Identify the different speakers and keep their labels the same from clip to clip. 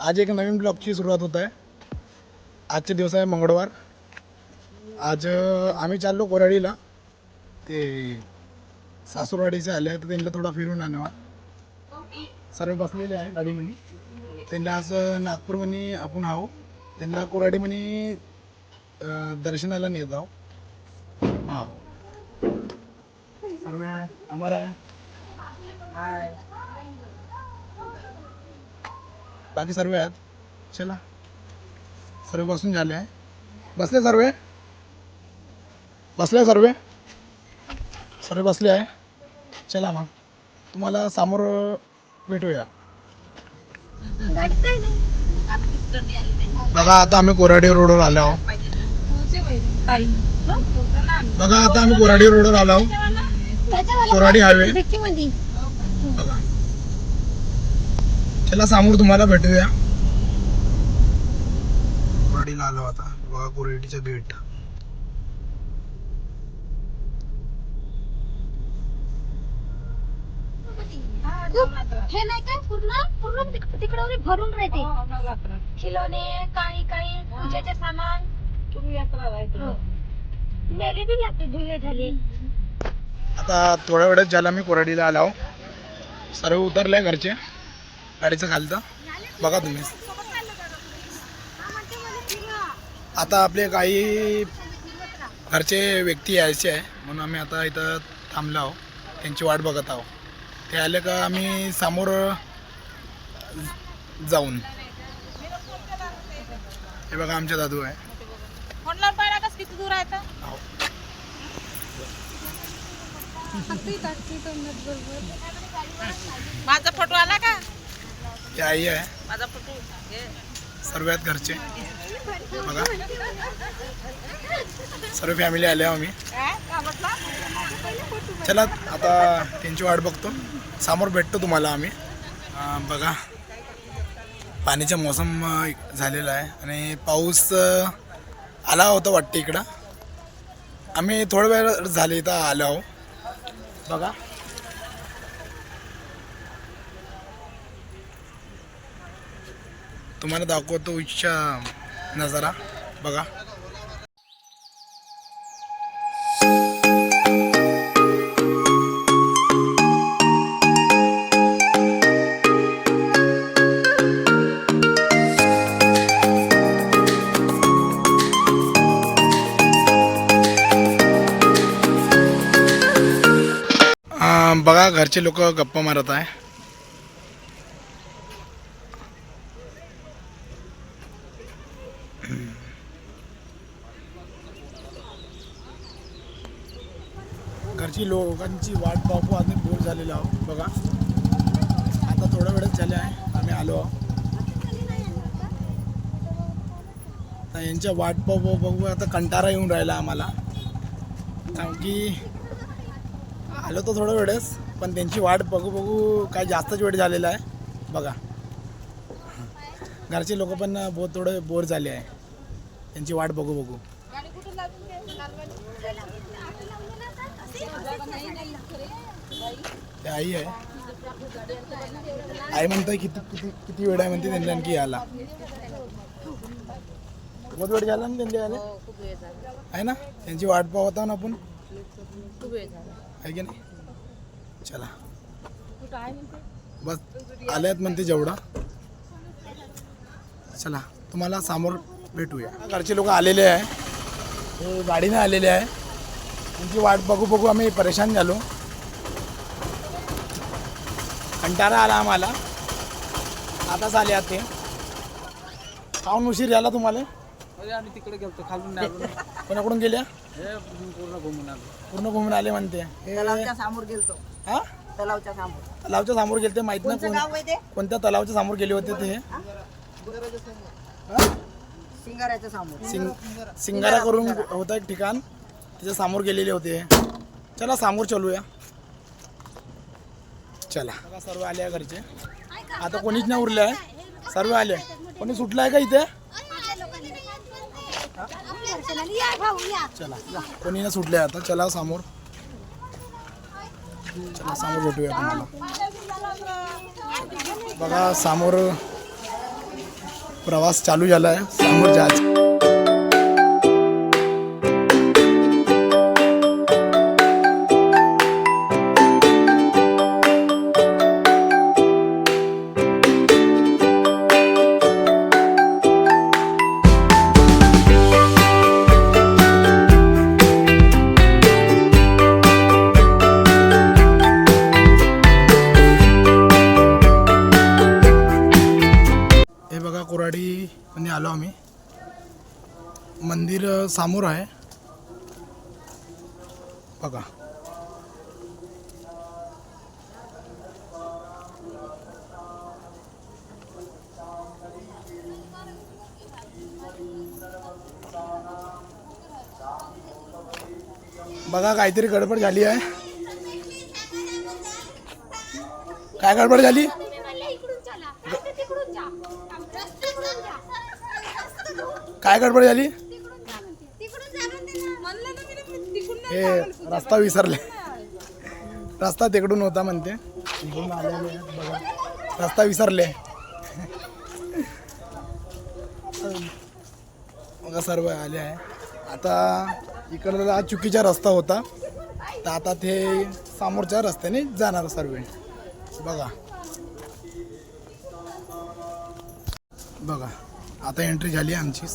Speaker 1: आज एक नवीन ब्लॉगची सुरुवात होत आहे. आजचे दिवस आहे मंगळवार. आज आम्ही चाललो कोराडीला. ते सासूरवाडीचे आले तर त्यांना थोडा फिरून आणावा. सर्व बसलेले आहे गाडीमध्ये. त्यांना आज नागपूरमध्ये आपण आहो, त्यांना कोराडीमध्ये दर्शनाला नेत आहो. हा सर्व आम्हाला बाकी सर्व आहेत. चला सर्व बसून झाले आहे. बसले सर्व सर्व बसले आहे. चला मग तुम्हाला समोर भेटूया. बघा आता आम्ही कोराडी रोडवर आलो आहोत. बघा आता आम्ही कोराडी रोडवर आलो आहोत. कोराडी हायवे. चला समोर तुम्हाला भेटूया. कोराडीला आलो आता. बघा कोराडीचं गेट.
Speaker 2: हे नाही काय पूर्ण पूर्ण तिकडे भरून राहते. खिलोने काही काही पूजेचे सामान मेले बी लागते धुये झाले.
Speaker 1: आता थोड्या वेळात झाला मी कोराडीला आलो. सर्व उतरले घरचे गाडीचं खालतं. बघा तुम्ही. आता आपले काही घरचे व्यक्ती यायचे आहे म्हणून आम्ही आता इथं थांबलो आहोत. त्यांची वाट बघत आहोत. ते आले का आम्ही समोर जाऊन. हे बघा आमचे दादू आहे.
Speaker 2: किती दूर आहे तर माझा फोटो आला का?
Speaker 1: ते आई आहे.
Speaker 2: माझा फोटो
Speaker 1: सर्व आहेत घरचे. बघा सर्व फॅमिली आले आम्ही. चला आता त्यांची वाट बघतो. समोर भेटतो तुम्हाला आम्ही. बघा पाण्याचा मोसम झालेला आहे आणि पाऊस आला होता वाटते इकडं. आम्ही थोडा वेळ झाले इथं आलो आहो. बघा तुम्हाला दाखवतो इच्छा नजारा. बघा बघा घरचे लोक गप्पा मारत आहे. घरची लोकांची वाट पाहू आम्ही बोर झालेलो आहोत. बघा आता थोड्या वेळच झाले आहे आम्ही आलो आहोत. आता यांच्या वाट पाहू बघू आता कंटाळा येऊन राहिला आम्हाला. कारण की आलो तर थोडं वेळेस पण त्यांची वाट बघू बघू काय जास्तच वेळ झालेला आहे. बघा घरचे लोक पण बहुत थोडे बोर झाले आहे त्यांची वाट बघू बघू. ते आई आहे. आई म्हणताय किती किती किती वेळ आहे म्हणते त्यांनी आणखी यायला. बहुत वेळ झाला ना त्यांनी यायला आहे ना. त्यांची वाट पाहता ना आपण आहे की नाही. चला बस आले आहेत म्हणते जेवढा. चला तुम्हाला समोर भेटूया. घरचे लोक आलेले आहे. हे गाडीने आलेले आहे. त्यांची वाट बघू बघू आम्ही परेशान झालो. कंटाळा आला आम्हाला. आताच आले आहेत ते. खाऊन उशीर झाला तुम्हाला.
Speaker 3: आम्ही तिकडे गेलतो खालून
Speaker 1: कोणाकडून गेल्या.
Speaker 3: पूर्ण
Speaker 1: घुमून आले म्हणते.
Speaker 2: तलावच्या समोर गेलतो.
Speaker 1: हा तलावच्या समोर गेले ते माहित नाही कोणत्या तलावच्या समोर गेले होते ते.
Speaker 2: सिंगाऱ्याच्या समोर
Speaker 1: सिंगारा करून होता एक ठिकाण त्याच्या समोर गेलेले होते. चला समोर चलूया. चला सर्व आले आहे घरचे. आता कोणीच नाही उरले आहे. सर्व आले. कोणी सुटलं आहे का इथे. चला कोणी ना सुटले आता. चला समोर. चला समोर भेटूया तुम्हाला. बघा समोर प्रवास चालू झाला आहे समोर जायचं. हे बघा कोराडी मध्ये आलो आम्ही. मंदिर समोर आहे बघा. बघा काहीतरी गडबड झाली आहे. काय गडबड झाली?
Speaker 2: तुम्ही म्हणले इकडून चला, नाही तर तिकडून जा. तिकडून जा.
Speaker 1: काय गडबड झाली?
Speaker 2: तिकडून जा म्हणते. तिकडून जा म्हणते ना. म्हणलं ना मी तिकडून नाही.
Speaker 1: हे रस्ता विसरले. रस्ता तिकडून होता म्हणते. इकडून आलेले आहेत बघा. रस्ता विसरले. बघा सर्व आले आहे. आता इकडला हा चुकीचा रस्ता होता, तर आता ते समोरच्या रस्त्याने जाणार सर्व. बघा बघा आता एंट्री झाली आमची.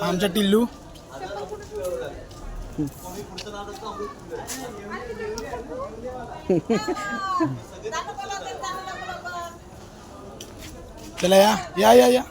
Speaker 1: आमचा टिल्लू. चला या या या या.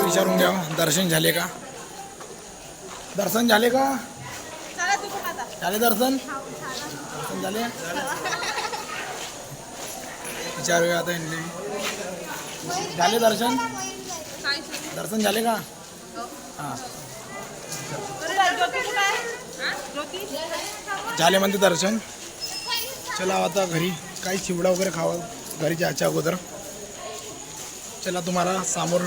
Speaker 1: विचारून घ्या दर्शन झाले का? दर्शन झाले का? झाले दर्शन? दर्शन झाले? विचारूया आता यांनी. झाले दर्शन? दर्शन झाले का? हां झाले म्हणते दर्शन. चला आता घरी काही चिवडा वगैरे खावा घरी जायच्या अगोदर. चला तुम्हाला समोर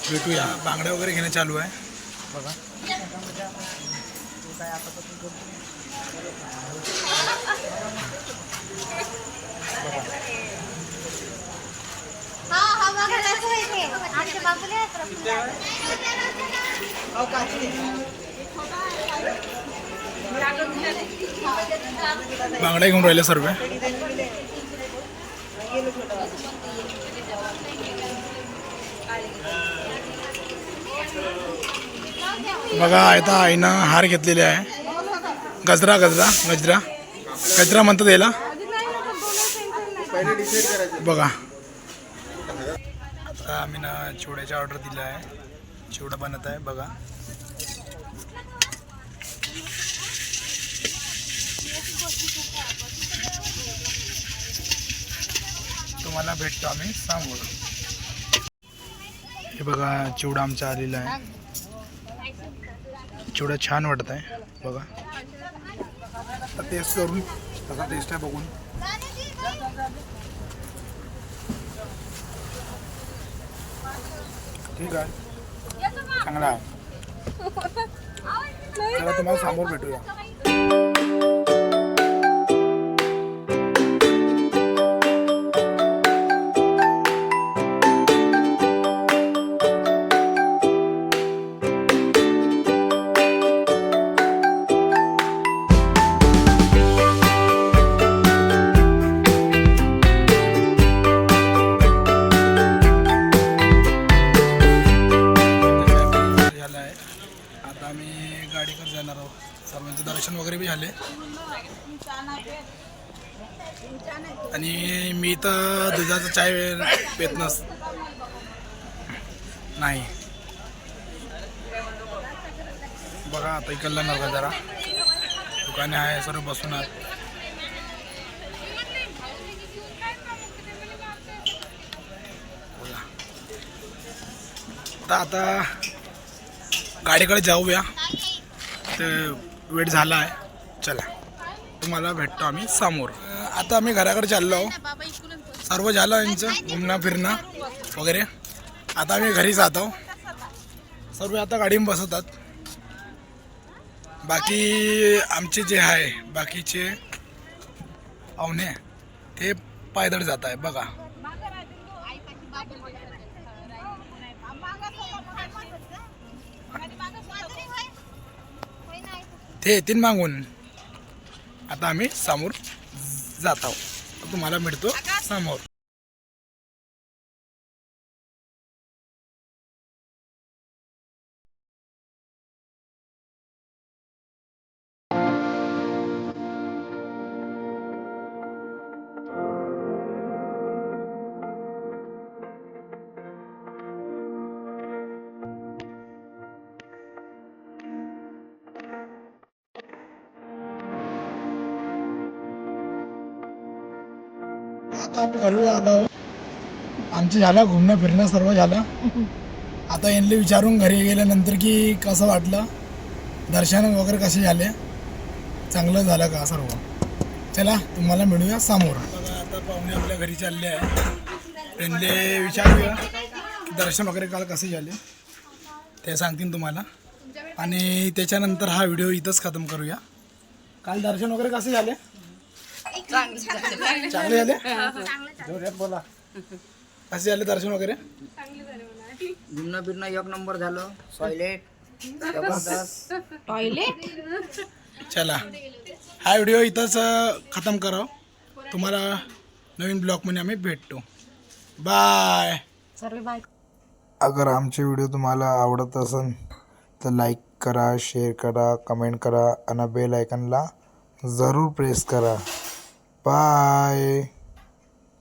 Speaker 1: भेटूया. बांगड्या वगैरे घेणं चालू आहे बघा. बांगड्या घेऊन राहिले सर्व. बघा आता आईनं हार घेतलेले आहे. गजरा गजरा गजरा गजरा म्हणतात याला बघा. आता आम्ही ना चिवड्याचा ऑर्डर दिला आहे. चिवडा बनत आहे बघा. तुम्हाला भेटतो आम्ही समोर. हे बघा चिवडा आमचा आलेला आहे. चिवडा छान वाटत आहे बघा. टेस्ट करून कसा टेस्ट आहे बघून. ठीक आहे, चांगला आहे. चला तुम्हाला समोर भेटूया. आता आम्ही गाडीवर जाणार आहोत. सर्वांचे दर्शन वगैरे बी झाले आणि मी तर दुधाचा चाय पेत नाही. बघा आता इकडला नका जरा दुकाने आहे सर्व बसून आहेत. आता गाडीकडे जाऊया. तर वेळ झाला आहे. चला तुम्हाला भेटतो आम्ही समोर. आता आम्ही घराकडे चाललो आहोत. सर्व झालं यांचं घुमणं फिरणं वगैरे. आता आम्ही घरी जात आहोत. सर्व आता गाडीमध्ये बसवतात. बाकी आमचे जे आहे बाकीचे पाहुणे ते पायदळ जात आहे बघा. ते येतील मागून. आता आम्ही समोर जात आहोत. तुम्हाला मिळतो समोर. आता आम्ही घरी आलो. आमचं झालं घुमणं फिरणं सर्व झालं. आता यांना विचारून घरी गेल्यानंतर की कसं वाटलं, दर्शन वगैरे कसे झाले, चांगलं झालं का सर्व. चला तुम्हाला मिळूया समोर. बघा आता पाहुणे आपल्या घरी चालले आहे. त्यांना विचारूया की दर्शन वगैरे काल कसे झाले ते सांगतील तुम्हाला. आणि त्याच्यानंतर हा व्हिडिओ इथंच खतम करूया. काल दर्शन वगैरे कसे झाले? चांगले झाले. जोरात बोला. कसे झाले दर्शन वगैरे?
Speaker 3: घुमणं फिरणं एक नंबर झालं. टॉयलेट.
Speaker 1: चला हा व्हिडिओ इथंच खतम करा. तुम्हाला नवीन ब्लॉगमध्ये आम्ही भेटतो. बाय. अगर आमचे व्हिडिओ तुम्हाला आवडत असेल तर लाईक करा, शेअर करा, कमेंट करा आणि बेल आयकॉनला जरूर प्रेस करा. बाय.